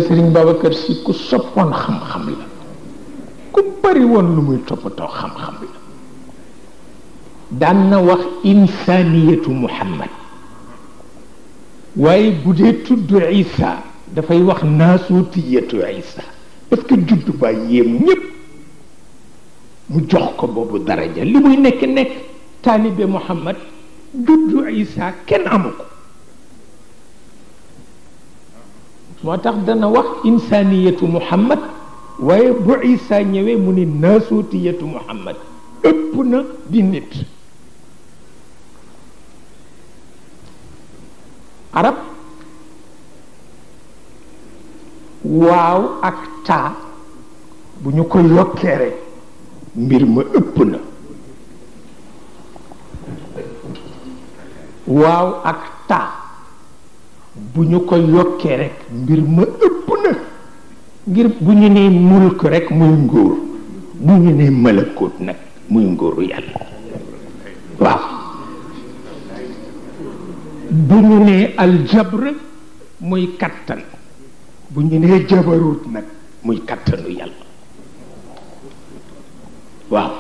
Sëriñ Babacar Si ku soppoon xam-xam la, ku bari woon lu muy toppatoo xam-xam la. daan na wax insaniyatu Muhammad, waaye bu dee tudd Isa dafay wax naasutiyatu Isa, parce que juddu ba yéem ñépp mu jox ko boobu daraja. li muy nekk nekk taalibe Muhammad, juddu Isa kenn amu ko. moo tax dana wax insaniyatu Muhammad, waaye bu Isa ñëwee mu ni naasutiyatu Muhammad, ëpp na di nit. arab waaw ak taa bu ñu ko yokkee rek mbir ma ëpp na. waaw ak taa bu ñu ko yokkee rek mbir ma ëpp na. ngir bu ñu nee mulk rek muy nguur, bu ñu nee malakut nag muy nguuru yàlla. waaw bu ñu nee aljabr muy kattan, bu ñu nee jabarut nag muy kattanu yàlla. waaw